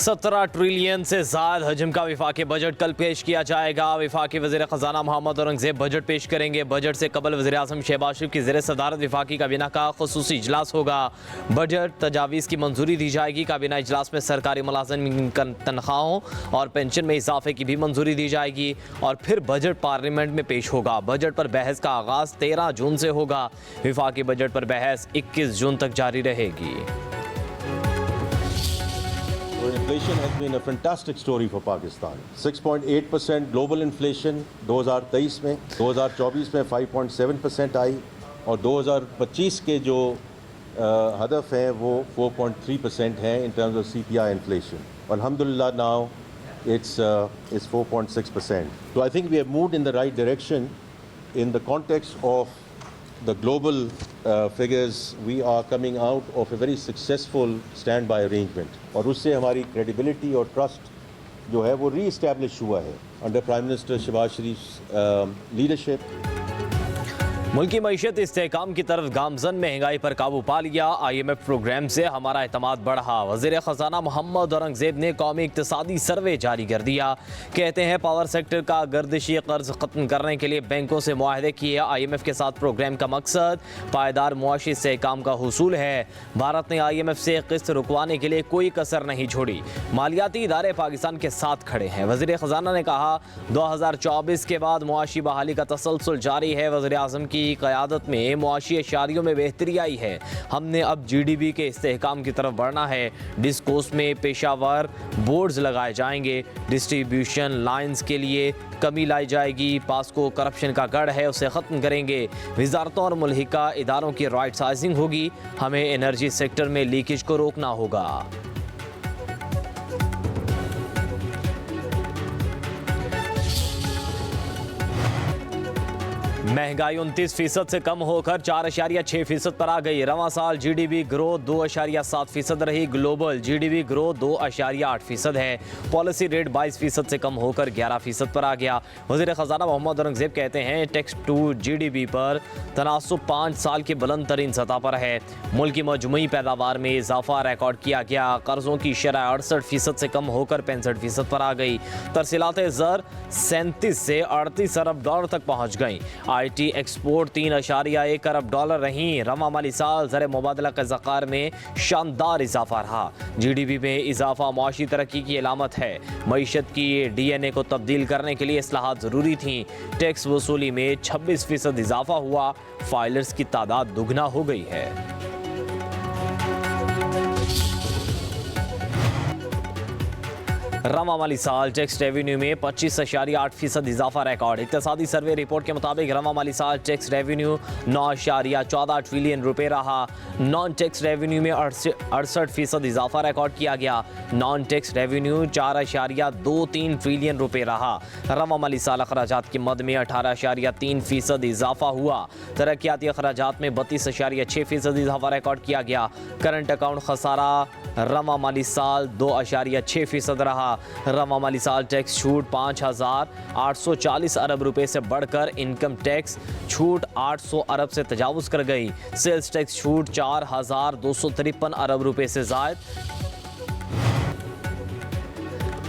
17 trillion से ज्यादा हजम का विफाकी बजट कल पेश किया जाएगा। विफाकी वज़ीर ख़जाना मोहम्मद औरंगज़ेब बजट पेश करेंगे। बजट से कबल वज़ीर आज़म शहबाज शरीफ की ज़ेर सदारत विफाकी काबीना का ख़ुसूसी इजलास होगा। बजट तजावीज़ की मंजूरी दी जाएगी। काबीना इजलास में सरकारी मुलाज़िमीन की तनख्वाहों और पेंशन में इजाफे की भी मंजूरी दी जाएगी और फिर बजट पार्लियामेंट में पेश होगा। बजट पर बहस का आगाज़ 13 जून से होगा। विफाकी बजट पर बहस 21 जून तक जारी रहेगी। Inflation has been a fantastic story for Pakistan. 6.8% global inflation 2023 में, 2024 में 5.7% आई और 2025 के जो हदफ हैं वो 4.3% हैं in terms of CPI inflation. Alhamdulillah now it's 4.6%. So I think we have moved in the right direction in the context of the global figures. We are coming out of a very successful standby arrangement और उससे हमारी credibility और trust जो है वो re-establish हुआ है under Prime Minister Shahbaz शरीफ leadership। मुल्क की मईशत इस्तेहकाम की तरफ गामजन, महंगाई पर काबू पा लिया। IMF प्रोग्राम से हमारा एतमाद बढ़ा। वज़ीर ख़जाना मोहम्मद औरंगज़ेब ने कौमी इक़्तिसादी सर्वे जारी कर दिया। कहते हैं पावर सेक्टर का गर्दिशी कर्ज ख़त्म करने के लिए बैंकों से मुआहदे किए। IMF के साथ प्रोग्राम का मकसद पायदार मुआशी इस्तेहकाम का हुसूल है। भारत ने IMF से किस्त रुकवाने के लिए कोई कसर नहीं छोड़ी। मालियाती इदारे पाकिस्तान के साथ खड़े हैं। वज़ीर ख़जाना ने कहा 2024 के बाद मुआशी बहाली का तसलसल जारी है। वज़ीर आज़म की क़यादत में मुआशी अशारियों में बेहतरी आई है। हमने अब GDP के इस्तेहकाम की तरफ बढ़ना है। डिस्कोस में पेशावर बोर्ड्स लगाए जाएंगे। डिस्ट्रीब्यूशन लाइंस के लिए कमी लाई जाएगी। पास्को करप्शन का गढ़ है, उसे ख़त्म करेंगे। वजारतों और मुल्हिका इदारों की राइट साइजिंग होगी। हमें एनर्जी सेक्टर में लीकेज को रोकना होगा। महंगाई 29% से कम होकर 4.6% पर आ गई। रवां साल GDP ग्रोथ 2.7% रही। ग्लोबल GDP ग्रोथ 2.8% है। पॉलिसी रेट 22% से कम होकर 11% पर आ गया। वज़ीर ख़जाना मोहम्मद औरंगज़ेब कहते हैं टैक्स टू GDP पर तनासुब 5 साल की बुलंद तरीन सतह पर है। मुल्क की मजमूई पैदावार में इजाफा रिकॉर्ड किया गया। कर्ज़ों की शरह 68% से कम होकर 65% पर आ गई। तरसीलात ज़र 37 से 38 अरब डॉलर तक पहुँच गई। IT एक्सपोर्ट 3.1 अरब डॉलर रहीं। रवां माली साल ज़र मुबादला के ज़ख़ायर में शानदार इजाफा रहा। GDP में इजाफा मुआशी तरक्की की अलामत है। मईशत की DNA को तब्दील करने के लिए इस्लाहात ज़रूरी थी। टैक्स वसूली में 26% इजाफा हुआ। फाइलर्स की तादाद दुगना हो गई है। रवां माली साल टैक्स रेवेन्यू में 25.8% इजाफा रिकॉर्ड। इक़्तिसादी सर्वे रिपोर्ट के मुताबिक रवां माली साल टैक्स रेवेन्यू 9.14 ट्रिलियन रुपए रहा। नॉन टैक्स रेवेन्यू में 68% इजाफा रिकॉर्ड किया गया। नॉन टैक्स रेवेन्यू 4.23 ट्रिलियन रुपए रहा। रवां माली साल अखराजात की मद में 18.3% इजाफा हुआ। तरक्याती अखराजात में 32.6% इजाफा रिकॉर्ड किया गया। करंट अकाउंट खसारा रवां माली साल 2.6% रहा। रवां माली साल टैक्स छूट 5,840 अरब रुपए से बढ़कर इनकम टैक्स छूट 800 अरब से तजावुज कर गई। सेल्स टैक्स छूट 4,253 अरब रुपए से ज़ायद।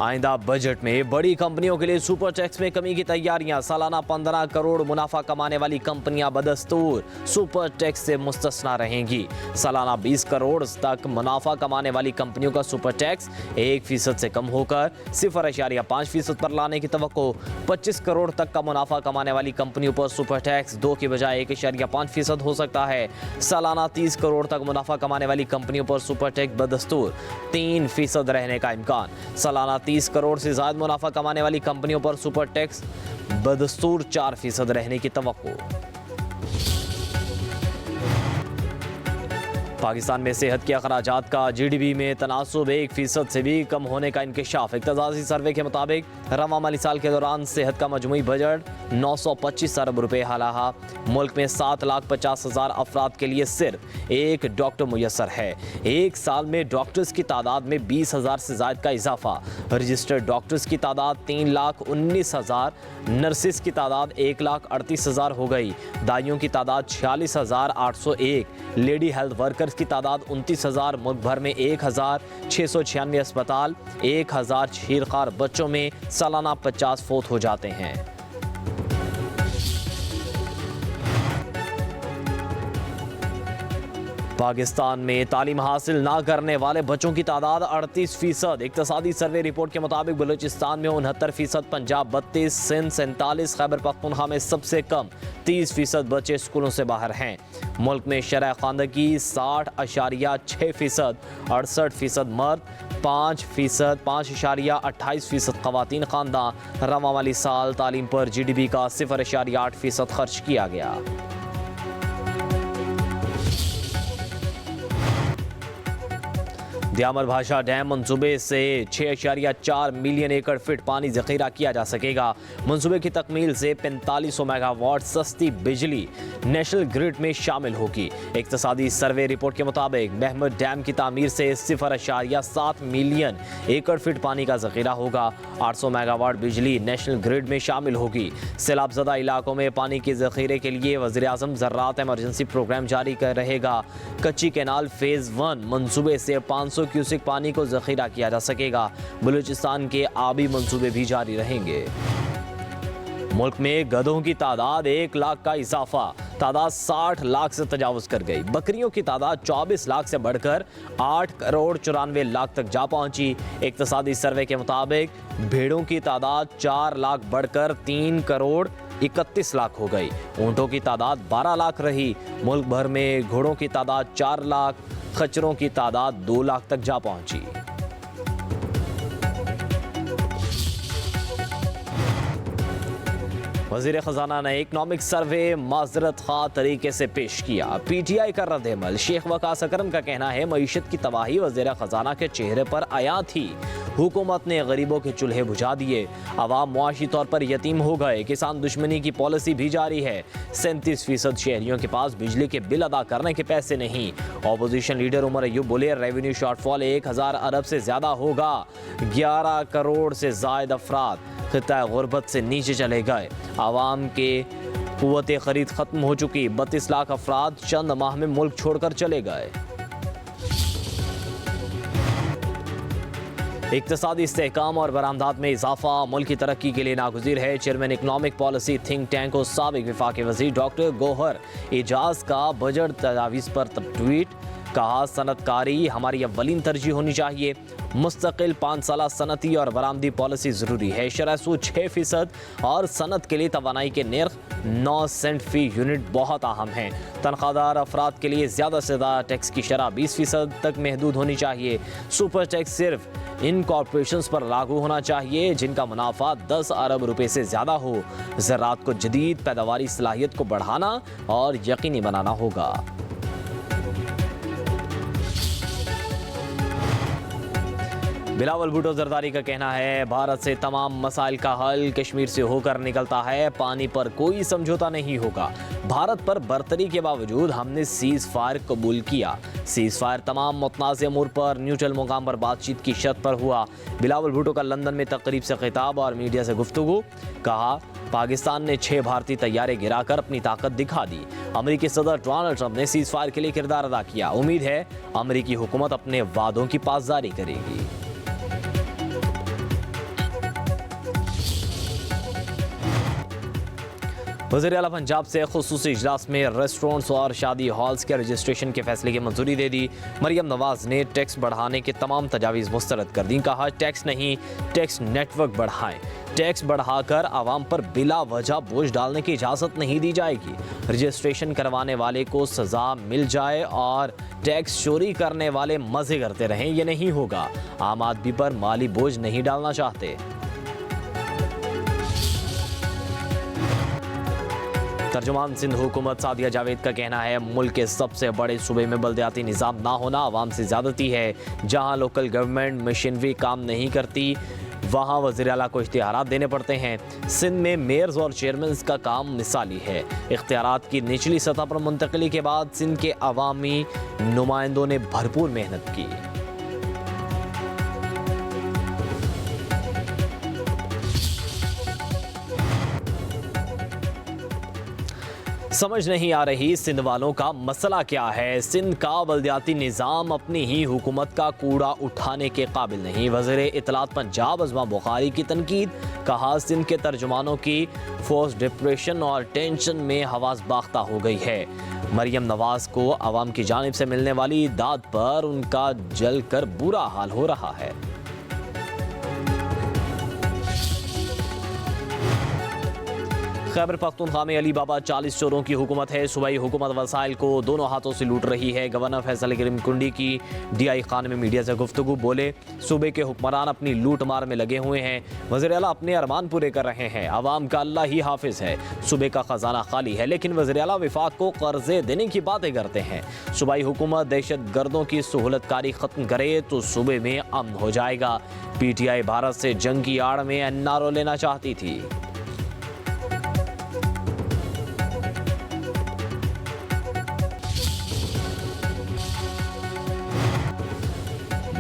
आइंदा बजट में बड़ी कंपनियों के लिए सुपर टैक्स में कमी की तैयारियां। सालाना 15 करोड़ मुनाफा कमाने वाली कंपनियां बदस्तूर सुपर टैक्स से मुस्तस्ना रहेंगी। सालाना 20 करोड़ तक मुनाफा कमाने वाली कंपनियों का सुपर टैक्स 1% से कम होकर 0.5% पर लाने की तवक्को। 25 करोड़ तक का मुनाफा कमाने वाली कंपनियों पर सुपर टैक्स 2 की बजाय 1.5% हो सकता है। सालाना 30 करोड़ तक मुनाफा कमाने वाली कंपनियों पर सुपर टैक्स बदस्तूर 3% रहने का इम्कान। सालाना 30 करोड़ से ज्यादा मुनाफा कमाने वाली कंपनियों पर सुपर टैक्स बदस्तूर 4% रहने की तवक्को। पाकिस्तान में सेहत के अखराजात का GDP में तनासुब 1% से भी कम होने का इंकशाफ। इक़्तिसादी सर्वे के मुताबिक रवा माली साल के दौरान सेहत का मजमूई बजट 925 अरब रुपए हालाहा। मुल्क में 7,50,000 अफराद के लिए सिर्फ एक डॉक्टर मुयसर है। एक साल में डॉक्टर्स की तादाद में 20,000 से ज़ायद का इजाफा। रजिस्टर्ड डॉक्टर्स की तादाद 3,19,000, नर्सिस की तादाद 1,38,000 हो गई। दाइयों की तादाद 46,801, लेडी हेल्थ वर्कर्स की तादाद 29,000। मुल्क भर में 1,696 अस्पताल, 1,000 छीरखार बच्चों में सालाना 50 फौत हो जाते हैं। पाकिस्तान में तालीम हासिल ना करने वाले बच्चों की तादाद 38%। इक्तसादी सर्वे रिपोर्ट के मुताबिक बलूचिस्तान में 69%, पंजाब 32%, सिंध 47%, खैबर पख्तूनख्वा में सबसे कम 30% बच्चे स्कूलों से बाहर हैं। मुल्क में शरह खानदगी 60.6%, 68% मर्द, 5.28% खवातीन खानदान। रवा वाली साल तालीम पर GDP का 0.8% खर्च किया गया। दियामर भाषा डैम मंसूबे से 6.4 मिलियन एकड़ फीट पानी जखीरा किया जा सकेगा। मंसूबे की तकमील से 4500 मेगावाट सस्ती बिजली नेशनल ग्रिड में शामिल होगी। इक्तसादी सर्वे रिपोर्ट के मुताबिक महमद डैम की तामीर से 0.7 मिलियन एकड़ फीट पानी का जखीरा होगा। 800 मेगावाट बिजली नेशनल ग्रिड में शामिल होगी। सैलाबज़दा इलाकों में पानी के जखीरे के लिए वज़ीर आज़म ज़राअत इमरजेंसी प्रोग्राम जारी कर रहेगा। कच्ची कैनाल फेज़ 1 मंसूबे से 500 क्यूसिक पानी को जखीरा किया जा सकेगा। बलूचिस्तान के आबी मंसूबे भी जारी रहेंगे। मुल्क में गधों की तादाद 1 लाख का इजाफा, तादाद 60 लाख से तजावुज कर गई। बकरियों की तादाद 24 लाख से बढ़कर 8,94,00,000 तक जा पहुंची। इक्तसादी सर्वे के मुताबिक भेड़ों की तादाद 4 लाख बढ़कर 3,31,00,000 हो गई। ऊंटों की तादाद 12 लाख रही। मुल्क भर में घोड़ों की तादाद 4 लाख, खच्चरों की तादाद 2 लाख तक जा पहुंची। वज़ीर ख़ज़ाना ने इकनॉमिक सर्वे माजरत खा तरीके से पेश किया। PTI का रद्द-ए-अमल। शेख वकास अकरम का कहना है मईशत की तबाही वज़ीर ख़ज़ाना के चेहरे पर आया थी। हुकूमत ने गरीबों के चूल्हे बुझा दिए, अवाम मुआशी तौर पर यतीम हो गए। किसान दुश्मनी की पॉलिसी भी जारी है। 37% शहरियों के पास बिजली के बिल अदा करने के पैसे नहीं। ऑपोजिशन लीडर उमर अयूब बोले रेवेन्यू शॉर्टफॉल 1,000 अरब से ज़्यादा होगा। 11 करोड़ से ज़ायद अफराद खित्ता गुरबत से नीचे चले गए। आवाम के कुव्वत खरीद खत्म हो चुकी। 32 लाख अफराद चंद माह में मुल्क छोड़कर चले गए। इक्तसादी इस्तेहकाम और बरामदात में इजाफा मुल्क की तरक्की के लिए नागुज़ीर है। Chairman economic policy think tank को साबिक वफाकी वज़ीर डॉक्टर गौहर एजाज का बजट तजावीज़ पर ट्वीट। कहा सनतकारी हमारी अव्वलीन तरजीह होनी चाहिए। मुस्तकिल 5 साला सनती और बरामदी पॉलिसी ज़रूरी है। शरह सूद 6% और सनत के लिए तवानाई के निर्ख 9 सेंट फ़ी यूनिट बहुत अहम हैं। तनख्वाहदार अफराद के लिए ज़्यादा से ज़्यादा टैक्स की शरह 20% तक महदूद होनी चाहिए। सुपर टैक्स सिर्फ इन कॉरपोरेशंस पर लागू होना चाहिए जिनका मुनाफा 10 अरब रुपए से ज़्यादा हो। ज़राअत को जदीद पैदावारी सलाहियत को बढ़ाना और यकीनी बनाना होगा। बिलावल भुट्टो जरदारी का कहना है भारत से तमाम मसाइल का हल कश्मीर से होकर निकलता है। पानी पर कोई समझौता नहीं होगा। भारत पर बरतरी के बावजूद हमने सीज फायर कबूल किया। सीज फायर तमाम मुतनाज़ अमूर पर न्यूट्रल मुकाम पर बातचीत की शर्त पर हुआ। बिलावल भुट्टो का लंदन में तकरीब से खिताब और मीडिया से गुफ्तगू। कहा पाकिस्तान ने 6 भारतीय तैयारे गिराकर अपनी ताकत दिखा दी। अमेरिकी सदर डोनाल्ड ट्रंप ने सीज फायर के लिए किरदार अदा किया। उम्मीद है अमेरिकी हुकूमत अपने वादों की पासदारी करेगी। वज़ीर आला पंजाब से खुसूसी इजलास में रेस्टोरेंट्स और शादी हॉल्स के रजिस्ट्रेशन के फैसले की मंजूरी दे दी। मरियम नवाज ने टैक्स बढ़ाने के तमाम तजावीज़ मुस्तरद कर दी। कहा टैक्स नहीं, टैक्स नेटवर्क बढ़ाएं। टैक्स बढ़ाकर आवाम पर बिला वजह बोझ डालने की इजाज़त नहीं दी जाएगी। रजिस्ट्रेशन करवाने वाले को सज़ा मिल जाए और टैक्स चोरी करने वाले मज़े करते रहें, ये नहीं होगा। आम आदमी पर माली बोझ नहीं डालना चाहते। तर्जुमान सिंध हुकूमत सादिया जावेद का कहना है मुल्क के सबसे बड़े सूबे में बल्दियाती निज़ाम ना होना आवाम से ज़्यादती है। जहां लोकल गवर्नमेंट मशीनरी काम नहीं करती वहाँ वज़ीर आला को इख्तियारात देने पड़ते हैं। सिंध में मेयर्स और चेयरमैन का काम मिसाली है। इख्तियारात की निचली सतह पर मुंतकली के बाद सिंध के अवामी नुमाइंदों ने भरपूर मेहनत की। समझ नहीं आ रही सिंध वालों का मसला क्या है। सिंध का बल्दियाती निज़ाम अपनी ही हुकूमत का कूड़ा उठाने के काबिल नहीं। वज़ीर इत्तलात पंजाब अज़मा बुखारी की तनकीद। कहा, सिंध के तर्जुमानों की फोर्स डिप्रेशन और टेंशन में हवास बाख्ता हो गई है। मरियम नवाज को अवाम की जानिब से मिलने वाली दाद पर उनका जल कर बुरा हाल हो रहा है। खैबर पख्तूनख्वा में अली बाबा 40 चोरों की हुकूमत है। सूबाई हुकूमत वसाइल को दोनों हाथों से लूट रही है। गवर्नर फैसल करीम कुंडी की DI खान में मीडिया से गुफ्तगू। बोले, सूबे के हुक्मरान अपनी लूट मार में लगे हुए हैं। वज़ीर आला अपने अरमान पूरे कर रहे हैं। अवाम का अल्लाह ही हाफिज है। सूबे का खजाना खाली है, लेकिन वज़ीर आला विफाक को कर्जे देने की बातें करते हैं। सूबाई हुकूमत दहशत गर्दों की सहूलतकारी ख़त्म करे तो सूबे में अमन हो जाएगा। PTI भारत से जंग की आड़ में NRO लेना चाहती थी।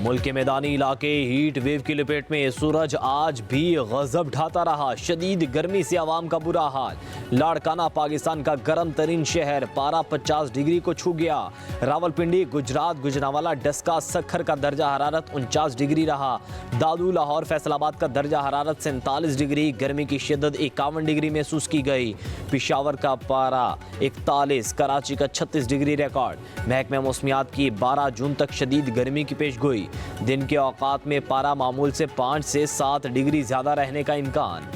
मुल्क के मैदानी इलाके हीट वेव की लपेट में। सूरज आज भी गजब ढाता रहा। शदीद गर्मी से आवाम का बुरा हाल। लाड़काना पाकिस्तान का गर्म तरीन शहर, पारा 50 डिग्री को छू गया। रावलपिंडी, गुजरात, गुजरांवाला, डस्का, सखर का दर्जा हरारत 49 डिग्री रहा। दादू, लाहौर, फैसलाबाद का दर्जा हरारत 47 डिग्री। गर्मी की शिद्दत 51 डिग्री महसूस की गई। पिशावर का पारा 41, कराची का 36 डिग्री रिकॉर्ड। महकमा मौसमियात की 12 जून तक शदीद गर्मी की पेशगोई। दिन के औकात में पारा मामूल से 5 से 7 डिग्री ज्यादा रहने का इम्कान।